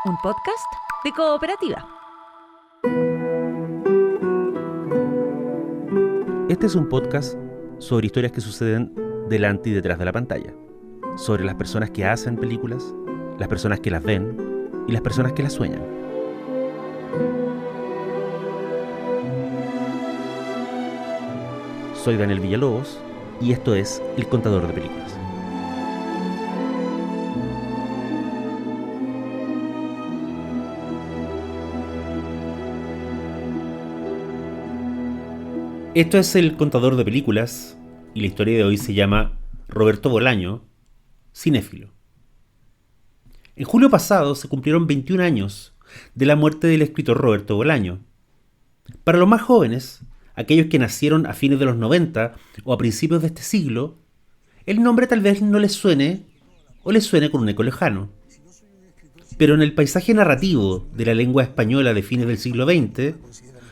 un podcast de Cooperativa. Este es un podcast sobre historias que suceden delante y detrás de la pantalla, sobre las personas que hacen películas, las personas que las ven y las personas que las sueñan. Soy Daniel Villalobos y esto es El Contador de Películas. Esto es El Contador de Películas y la historia de hoy se llama Roberto Bolaño, cinéfilo. En julio pasado se cumplieron 21 años de la muerte del escritor Roberto Bolaño. Para los más jóvenes, aquellos que nacieron a fines de los 90 o a principios de este siglo, el nombre tal vez no les suene o les suene con un eco lejano. Pero en el paisaje narrativo de la lengua española de fines del siglo XX,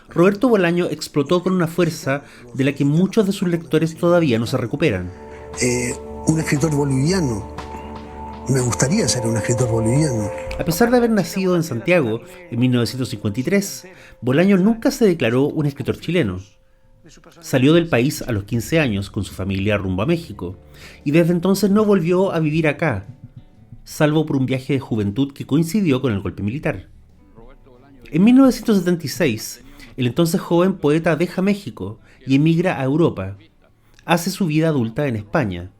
Roberto Bolaño explotó con una fuerza de la que muchos de sus lectores todavía no se recuperan. Un escritor boliviano. Me gustaría ser un escritor boliviano. A pesar de haber nacido en Santiago en 1953, Bolaño nunca se declaró un escritor chileno. Salió del país a los 15 años con su familia rumbo a México y desde entonces no volvió a vivir acá, salvo por un viaje de juventud que coincidió con el golpe militar. En 1976, el entonces joven poeta deja México y emigra a Europa. Hace su vida adulta en España.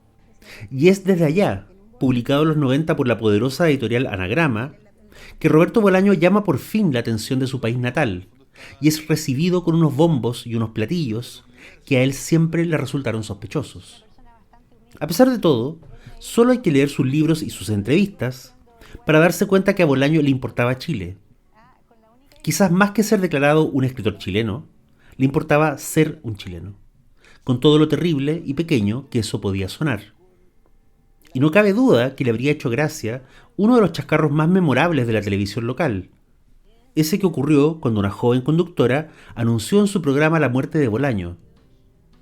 Y es desde allá, publicado en los 90 por la poderosa editorial Anagrama, que Roberto Bolaño llama por fin la atención de su país natal y es recibido con unos bombos y unos platillos que a él siempre le resultaron sospechosos. A pesar de todo, solo hay que leer sus libros y sus entrevistas para darse cuenta que a Bolaño le importaba Chile. Quizás más que ser declarado un escritor chileno, le importaba ser un chileno, con todo lo terrible y pequeño que eso podía sonar. Y no cabe duda que le habría hecho gracia uno de los chascarros más memorables de la televisión local, ese que ocurrió cuando una joven conductora anunció en su programa la muerte de Bolaño,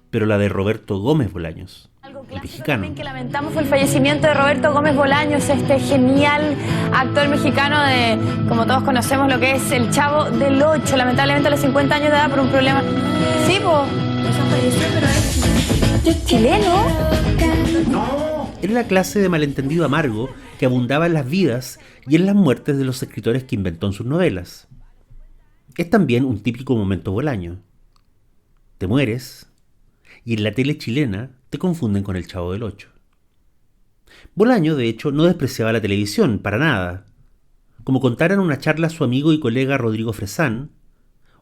pero la de Roberto Gómez Bolaños, el mexicano. Que lamentamos fue el fallecimiento de Roberto Gómez Bolaños, este genial actor mexicano de, como todos conocemos, lo que es el Chavo del Ocho, lamentablemente a los 50 años de edad por un problema. Sí, ¿es chileno? Era la clase de malentendido amargo que abundaba en las vidas y en las muertes de los escritores que inventó en sus novelas. Es también un típico momento Bolaño. Te mueres y en la tele chilena te confunden con el Chavo del Ocho. Bolaño, de hecho, no despreciaba la televisión, para nada. Como contara en una charla su amigo y colega Rodrigo Fresán,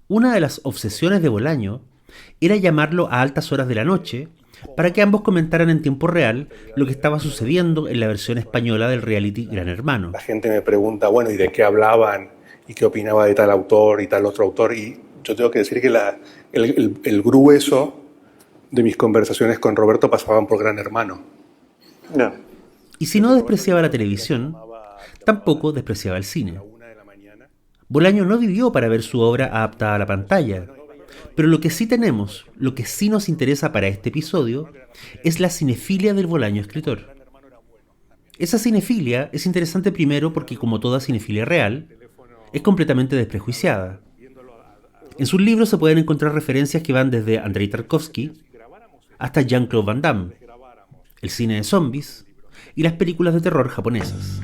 una de las obsesiones de Bolaño era llamarlo a altas horas de la noche para que ambos comentaran en tiempo real lo que estaba sucediendo en la versión española del reality Gran Hermano. La gente me pregunta, bueno, ¿y de qué hablaban? ¿Y qué opinaba de tal autor y tal otro autor? Y yo tengo que decir que el grueso de mis conversaciones con Roberto pasaban por Gran Hermano. No. Y si no despreciaba la televisión, tampoco despreciaba el cine. Bolaño no vivió para ver su obra adaptada a la pantalla, pero lo que sí tenemos, lo que sí nos interesa para este episodio, es la cinefilia del Bolaño escritor. Esa cinefilia es interesante primero porque, como toda cinefilia real, es completamente desprejuiciada. En sus libros se pueden encontrar referencias que van desde Andrei Tarkovsky hasta Jean-Claude Van Damme, el cine de zombies y las películas de terror japonesas.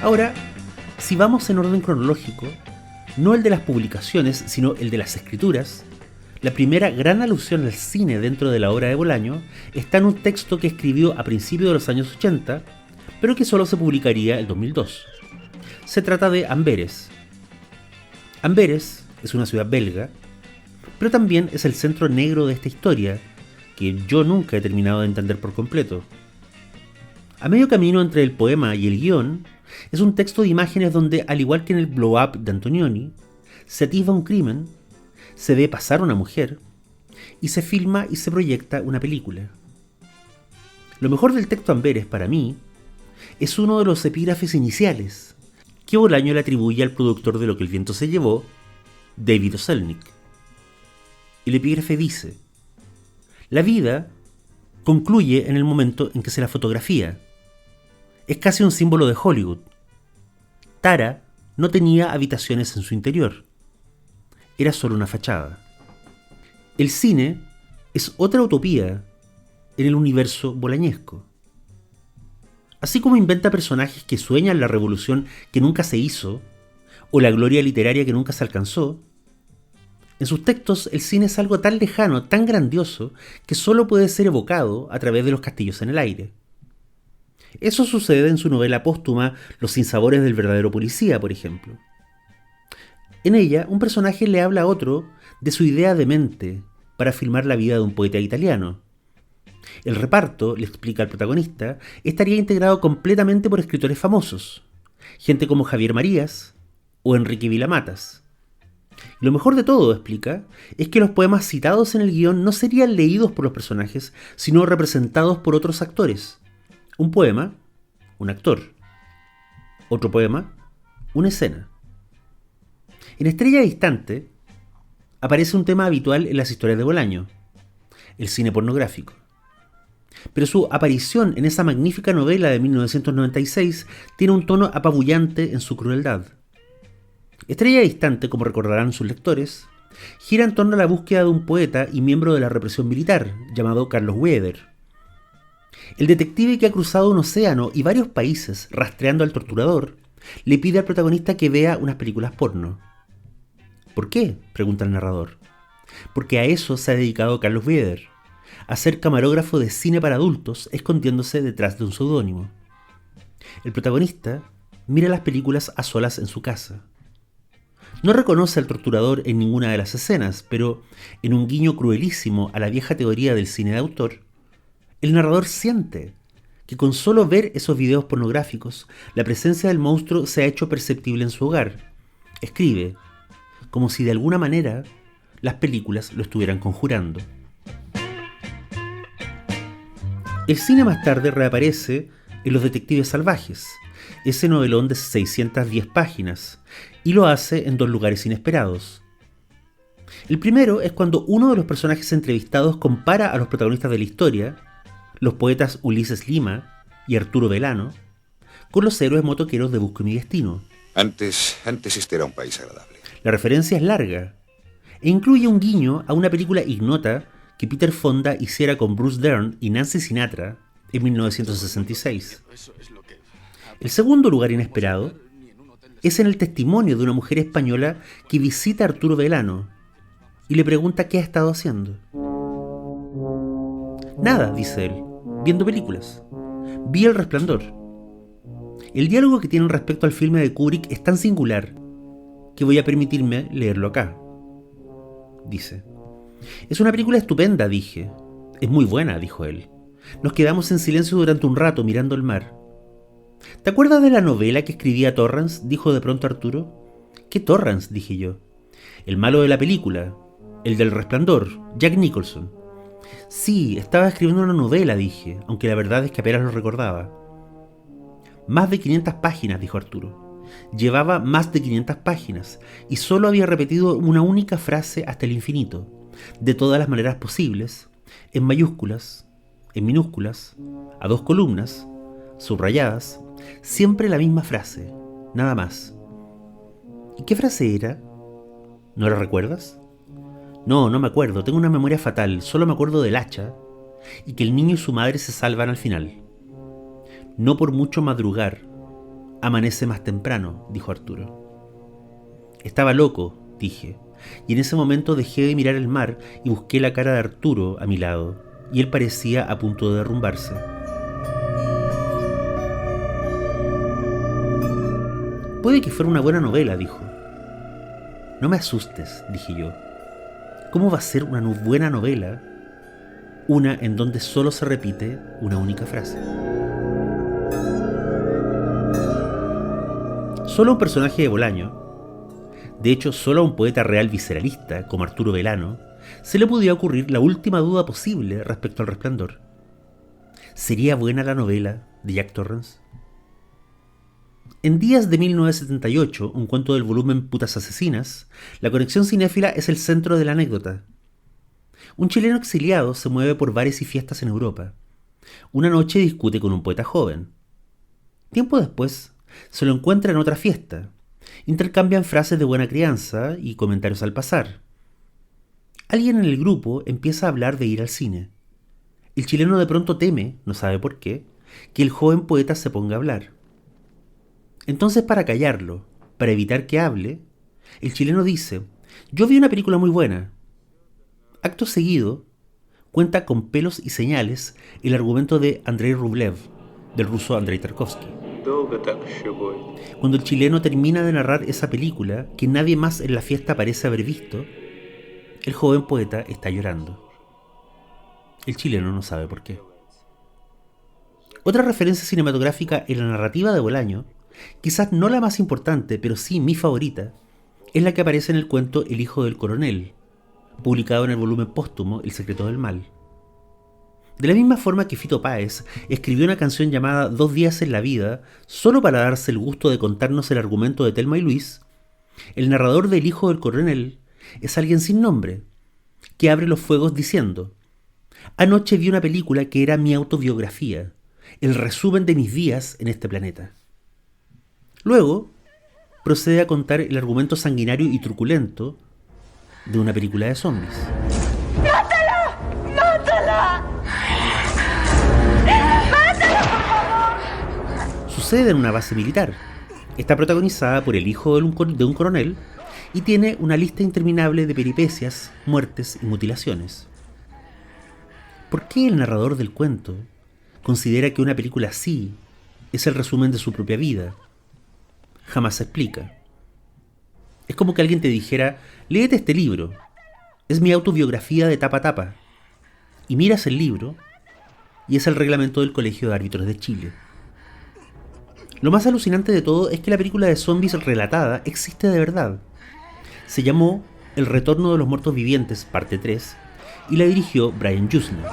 Ahora, si vamos en orden cronológico, no el de las publicaciones, sino el de las escrituras, la primera gran alusión al cine dentro de la obra de Bolaño está en un texto que escribió a principios de los años 80, pero que solo se publicaría en 2002. Se trata de Amberes. Amberes es una ciudad belga, pero también es el centro negro de esta historia, que yo nunca he terminado de entender por completo. A medio camino entre el poema y el guión, es un texto de imágenes donde, al igual que en el Blow Up de Antonioni, se atisba un crimen, se ve pasar una mujer, y se filma y se proyecta una película. Lo mejor del texto Amberes, para mí, es uno de los epígrafes iniciales, que Bolaño le atribuye al productor de Lo que el viento se llevó, David O. Selznick. El epígrafe dice: la vida concluye en el momento en que se la fotografía. Es casi un símbolo de Hollywood. Tara no tenía habitaciones en su interior. Era solo una fachada. El cine es otra utopía en el universo bolañesco. Así como inventa personajes que sueñan la revolución que nunca se hizo, o la gloria literaria que nunca se alcanzó, en sus textos el cine es algo tan lejano, tan grandioso, que solo puede ser evocado a través de los castillos en el aire. Eso sucede en su novela póstuma Los sinsabores del verdadero policía, por ejemplo. En ella, un personaje le habla a otro de su idea demente para filmar la vida de un poeta italiano. El reparto, le explica al protagonista, estaría integrado completamente por escritores famosos, gente como Javier Marías o Enrique Vilamatas. Lo mejor de todo, explica, es que los poemas citados en el guión no serían leídos por los personajes, sino representados por otros actores. Un poema, un actor. Otro poema, una escena. En Estrella Distante aparece un tema habitual en las historias de Bolaño, el cine pornográfico. Pero su aparición en esa magnífica novela de 1996 tiene un tono apabullante en su crueldad. Estrella Distante, como recordarán sus lectores, gira en torno a la búsqueda de un poeta y miembro de la represión militar, llamado Carlos Weber. El detective que ha cruzado un océano y varios países rastreando al torturador, le pide al protagonista que vea unas películas porno. ¿Por qué?, pregunta el narrador. Porque a eso se ha dedicado Carlos Weber, a ser camarógrafo de cine para adultos escondiéndose detrás de un seudónimo. El protagonista mira las películas a solas en su casa. No reconoce al torturador en ninguna de las escenas, pero en un guiño cruelísimo a la vieja teoría del cine de autor, el narrador siente que con solo ver esos videos pornográficos, la presencia del monstruo se ha hecho perceptible en su hogar. Escribe, como si de alguna manera las películas lo estuvieran conjurando. El cine más tarde reaparece en Los Detectives Salvajes, ese novelón de 610 páginas, y lo hace en dos lugares inesperados. El primero es cuando uno de los personajes entrevistados compara a los protagonistas de la historia, los poetas Ulises Lima y Arturo Velano, con los héroes motoqueros de Busco mi destino. Antes este era un país agradable. La referencia es larga e incluye un guiño a una película ignota que Peter Fonda hiciera con Bruce Dern y Nancy Sinatra en 1966. El segundo lugar inesperado es en el testimonio de una mujer española que visita a Arturo Velano y le pregunta qué ha estado haciendo. Nada, dice él, viendo películas. Vi El Resplandor. El diálogo que tienen respecto al filme de Kubrick es tan singular que voy a permitirme leerlo acá. Dice: es una película estupenda, dije. Es muy buena, dijo él. Nos quedamos en silencio durante un rato mirando el mar. ¿Te acuerdas de la novela que escribía Torrance?, dijo de pronto Arturo. ¿Qué Torrance?, dije yo. El malo de la película, el del Resplandor, Jack Nicholson. Sí, estaba escribiendo una novela, dije, aunque la verdad es que apenas lo recordaba. Más de 500 páginas, dijo Arturo. Llevaba más de 500 páginas y solo había repetido una única frase hasta el infinito, de todas las maneras posibles, en mayúsculas, en minúsculas, a dos columnas, subrayadas, siempre la misma frase, nada más. ¿Y qué frase era? ¿No la recuerdas? No me acuerdo, tengo una memoria fatal, solo me acuerdo del hacha y que el niño y su madre se salvan al final. No por mucho madrugar, amanece más temprano, dijo Arturo. Estaba loco, dije, y en ese momento dejé de mirar el mar y busqué la cara de Arturo a mi lado, y él parecía a punto de derrumbarse. Puede que fuera una buena novela, dijo. No me asustes, dije yo. ¿Cómo va a ser una buena novela una en donde solo se repite una única frase? Solo a un personaje de Bolaño, de hecho solo a un poeta real visceralista como Arturo Velano, se le podía ocurrir la última duda posible respecto al Resplandor. ¿Sería buena la novela de Jack Torrance? En Días de 1978, un cuento del volumen Putas Asesinas, la conexión cinéfila es el centro de la anécdota. Un chileno exiliado se mueve por bares y fiestas en Europa. Una noche discute con un poeta joven. Tiempo después, se lo encuentra en otra fiesta. Intercambian frases de buena crianza y comentarios al pasar. Alguien en el grupo empieza a hablar de ir al cine. El chileno de pronto teme, no sabe por qué, que el joven poeta se ponga a hablar. Entonces, para callarlo, para evitar que hable, el chileno dice: yo vi una película muy buena. Acto seguido, cuenta con pelos y señales el argumento de Andrei Rublev, del ruso Andrei Tarkovsky. Cuando el chileno termina de narrar esa película, que nadie más en la fiesta parece haber visto, el joven poeta está llorando. El chileno no sabe por qué. Otra referencia cinematográfica en la narrativa de Bolaño, quizás no la más importante, pero sí mi favorita, es la que aparece en el cuento El hijo del coronel, publicado en el volumen póstumo El secreto del mal. De la misma forma que Fito Páez escribió una canción llamada 2 días en la vida, solo para darse el gusto de contarnos el argumento de Thelma y Luis, el narrador de El hijo del coronel es alguien sin nombre, que abre los fuegos diciendo: anoche vi una película que era mi autobiografía, el resumen de mis días en este planeta. Luego, procede a contar el argumento sanguinario y truculento de una película de zombies. ¡Mátala! ¡Mátala! ¡Mátala, por favor! Sucede en una base militar. Está protagonizada por el hijo de un coronel y tiene una lista interminable de peripecias, muertes y mutilaciones. ¿Por qué el narrador del cuento considera que una película así es el resumen de su propia vida? Jamás se explica. Es como que alguien te dijera: léete este libro, es mi autobiografía de tapa a tapa. Y miras el libro y es el reglamento del Colegio de Árbitros de Chile. Lo más alucinante de todo es que la película de zombies relatada existe de verdad. Se llamó El retorno de los muertos vivientes, parte 3, y la dirigió Brian Yuzna.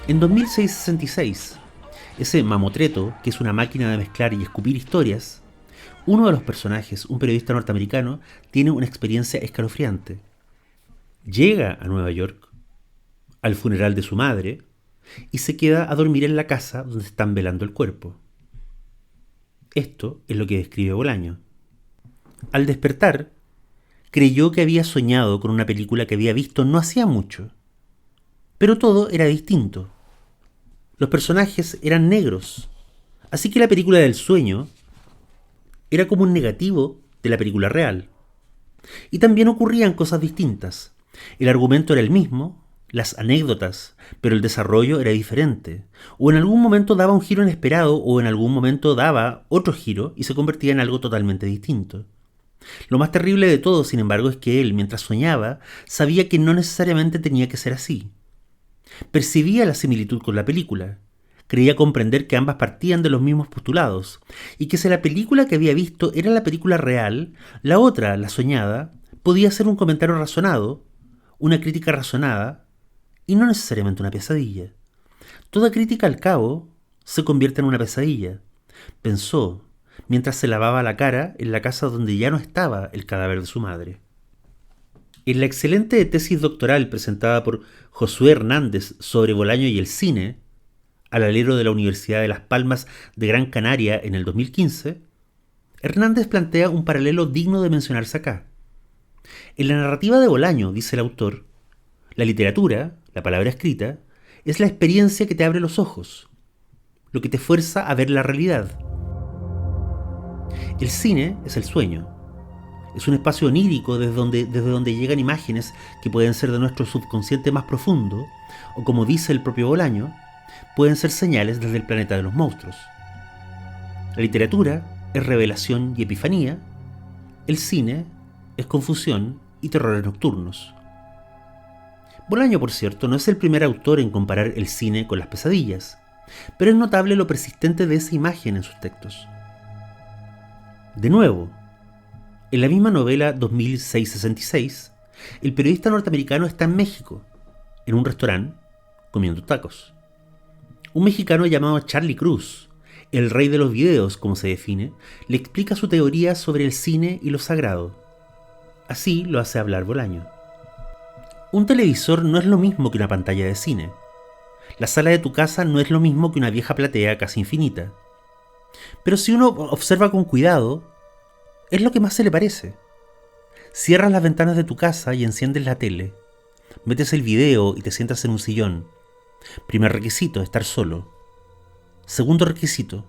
En 2666, ese mamotreto, que es una máquina de mezclar y escupir historias, uno de los personajes, un periodista norteamericano, tiene una experiencia escalofriante. Llega a Nueva York, al funeral de su madre, y se queda a dormir en la casa donde están velando el cuerpo. Esto es lo que describe Bolaño. Al despertar, creyó que había soñado con una película que había visto no hacía mucho, pero todo era distinto. Los personajes eran negros, así que la película del sueño era como un negativo de la película real. Y también ocurrían cosas distintas. El argumento era el mismo, las anécdotas, pero el desarrollo era diferente. O en algún momento daba un giro inesperado, o en algún momento daba otro giro y se convertía en algo totalmente distinto. Lo más terrible de todo, sin embargo, es que él, mientras soñaba, sabía que no necesariamente tenía que ser así. Percibía la similitud con la película. Creía comprender que ambas partían de los mismos postulados, y que si la película que había visto era la película real, la otra, la soñada, podía ser un comentario razonado, una crítica razonada, y no necesariamente una pesadilla. Toda crítica, al cabo, se convierte en una pesadilla, pensó, mientras se lavaba la cara en la casa donde ya no estaba el cadáver de su madre. En la excelente tesis doctoral presentada por Josué Hernández sobre Bolaño y el cine, al alero de la Universidad de Las Palmas de Gran Canaria en el 2015, Hernández plantea un paralelo digno de mencionarse acá. En la narrativa de Bolaño, dice el autor, la literatura, la palabra escrita, es la experiencia que te abre los ojos, lo que te fuerza a ver la realidad. El cine es el sueño. Es un espacio onírico desde donde llegan imágenes que pueden ser de nuestro subconsciente más profundo, o como dice el propio Bolaño, pueden ser señales desde el planeta de los monstruos. La literatura es revelación y epifanía, el cine es confusión y terrores nocturnos. Bolaño, por cierto, no es el primer autor en comparar el cine con las pesadillas, pero es notable lo persistente de esa imagen en sus textos. De nuevo, en la misma novela 2666, el periodista norteamericano está en México, en un restaurante, comiendo tacos. Un mexicano llamado Charlie Cruz, el rey de los videos, como se define, le explica su teoría sobre el cine y lo sagrado. Así lo hace hablar Bolaño. Un televisor no es lo mismo que una pantalla de cine. La sala de tu casa no es lo mismo que una vieja platea casi infinita. Pero si uno observa con cuidado, es lo que más se le parece. Cierras las ventanas de tu casa y enciendes la tele. Metes el video y te sientas en un sillón. Primer requisito, estar solo. Segundo requisito,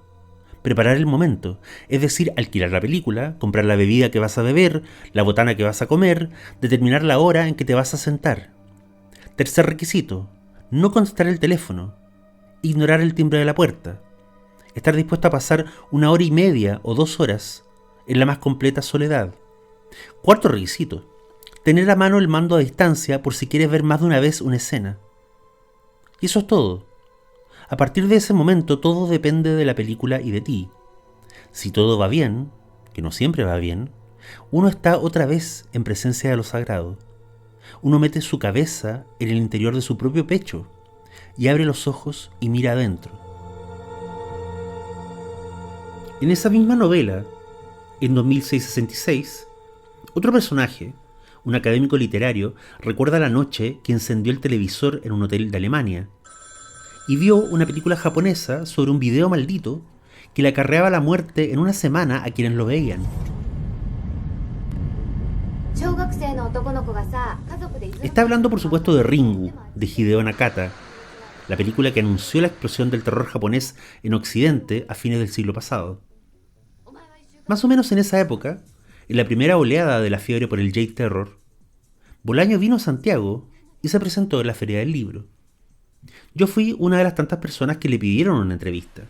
preparar el momento, es decir, alquilar la película, comprar la bebida que vas a beber, la botana que vas a comer, determinar la hora en que te vas a sentar. Tercer requisito, no contestar el teléfono, ignorar el timbre de la puerta, estar dispuesto a pasar 1 hora y media o 2 horas en la más completa soledad. Cuarto requisito, tener a mano el mando a distancia por si quieres ver más de una vez una escena. Y eso es todo. A partir de ese momento todo depende de la película y de ti. Si todo va bien, que no siempre va bien, uno está otra vez en presencia de lo sagrado. Uno mete su cabeza en el interior de su propio pecho y abre los ojos y mira adentro. En esa misma novela, en 2666, otro personaje, un académico literario, recuerda la noche que encendió el televisor en un hotel de Alemania y vio una película japonesa sobre un video maldito que le acarreaba la muerte en una semana a quienes lo veían. Está hablando por supuesto de Ringu, de Hideo Nakata, la película que anunció la explosión del terror japonés en Occidente a fines del siglo pasado. Más o menos en esa época, en la primera oleada de la fiebre por el J-Terror, Bolaño vino a Santiago y se presentó en la Feria del Libro. Yo fui una de las tantas personas que le pidieron una entrevista.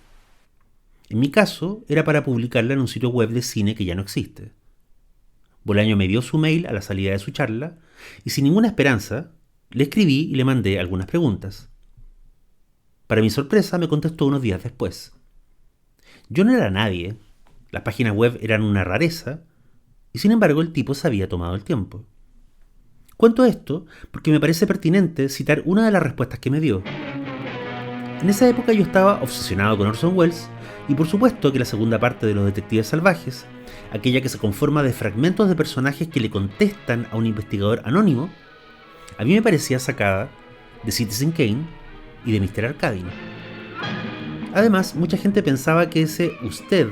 En mi caso, era para publicarla en un sitio web de cine que ya no existe. Bolaño me dio su mail a la salida de su charla y sin ninguna esperanza, le escribí y le mandé algunas preguntas. Para mi sorpresa, me contestó unos días después. Yo no era nadie, las páginas web eran una rareza y sin embargo el tipo se había tomado el tiempo. Cuento esto porque me parece pertinente citar una de las respuestas que me dio. En esa época yo estaba obsesionado con Orson Welles y por supuesto que la segunda parte de Los Detectives Salvajes, aquella que se conforma de fragmentos de personajes que le contestan a un investigador anónimo, a mí me parecía sacada de Citizen Kane y de Mr. Arkadin. Además, mucha gente pensaba que ese usted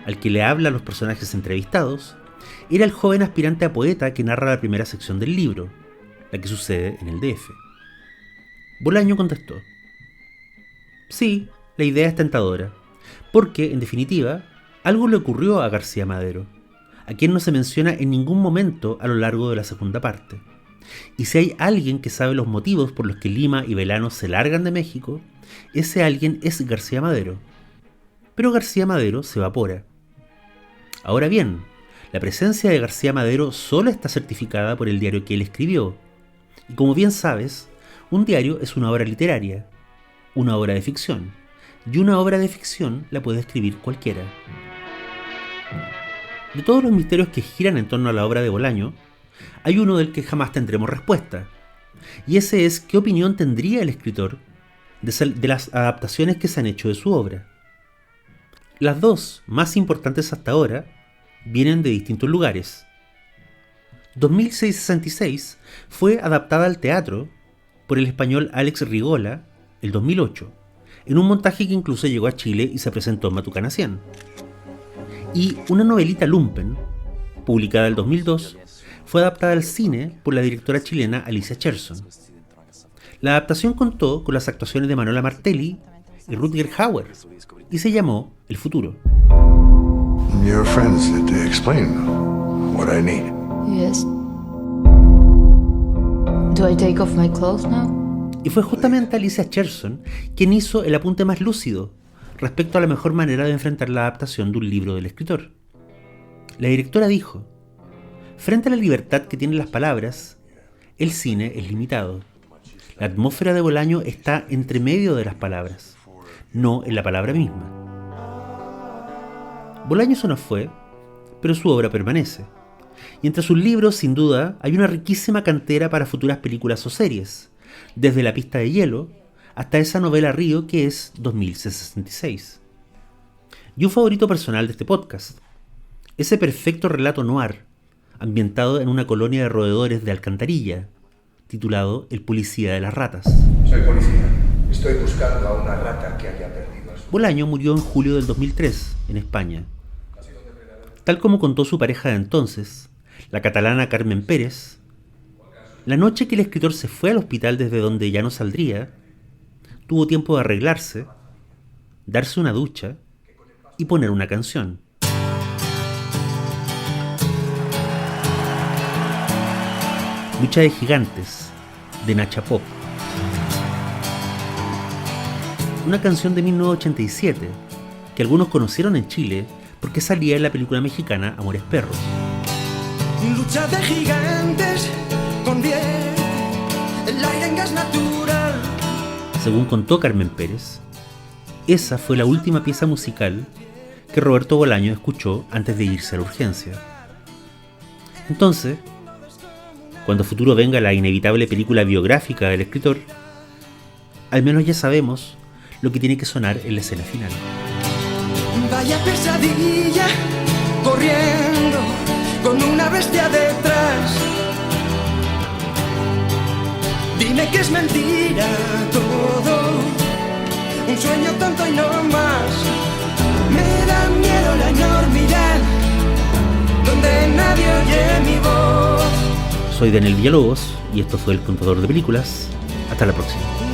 al que le habla a los personajes entrevistados era el joven aspirante a poeta que narra la primera sección del libro, la que sucede en el DF. Bolaño contestó: sí, la idea es tentadora, porque, en definitiva, algo le ocurrió a García Madero, a quien no se menciona en ningún momento a lo largo de la segunda parte. Y si hay alguien que sabe los motivos por los que Lima y Belano se largan de México, ese alguien es García Madero. Pero García Madero se evapora. Ahora bien, la presencia de García Madero solo está certificada por el diario que él escribió. Y como bien sabes, un diario es una obra literaria, una obra de ficción, y una obra de ficción la puede escribir cualquiera. De todos los misterios que giran en torno a la obra de Bolaño, hay uno del que jamás tendremos respuesta, y ese es qué opinión tendría el escritor de las adaptaciones que se han hecho de su obra. Las dos más importantes hasta ahora vienen de distintos lugares. 2666 fue adaptada al teatro por el español Alex Rigola el 2008, en un montaje que incluso llegó a Chile y se presentó en Matucana 100. Y una novelita lumpen, publicada el 2002, fue adaptada al cine por la directora chilena Alicia Cherson. La adaptación contó con las actuaciones de Manuela Martelli y Rutger Hauer y se llamó El Futuro. Your friends to explain what I need. Yes. Do I take off my clothes now? Y fue justamente Alicia Cherson quien hizo el apunte más lúcido respecto a la mejor manera de enfrentar la adaptación de un libro del escritor. La directora dijo: frente a la libertad que tienen las palabras, el cine es limitado. La atmósfera de Bolaño está entre medio de las palabras, no en la palabra misma. Bolaño se nos fue, pero su obra permanece. Y entre sus libros, sin duda, hay una riquísima cantera para futuras películas o series, desde La pista de hielo hasta esa novela Río que es 2666. Y un favorito personal de este podcast, ese perfecto relato noir, ambientado en una colonia de roedores de Alcantarilla, titulado El policía de las ratas. Soy policía. Estoy buscando a una rata que haya perdido a su... Bolaño murió en julio del 2003, en España. Tal como contó su pareja de entonces, la catalana Carmen Pérez, la noche que el escritor se fue al hospital desde donde ya no saldría, tuvo tiempo de arreglarse, darse una ducha y poner una canción. Lucha de Gigantes, de Nacha Pop. Una canción de 1987 que algunos conocieron en Chile porque salía en la película mexicana Amores Perros. Lucha de gigantes, convierte el aire en gas natural. Según contó Carmen Pérez, esa fue la última pieza musical que Roberto Bolaño escuchó antes de irse a la urgencia. Entonces, cuando a futuro venga la inevitable película biográfica del escritor, al menos ya sabemos lo que tiene que sonar en la escena final. Vaya pesadilla, corriendo con una bestia detrás. Dime que es mentira todo, un sueño tonto y no más. Me da miedo la enormidad, donde nadie oye mi voz. Soy Daniel Villalobos y esto fue El Contador de Películas. Hasta la próxima.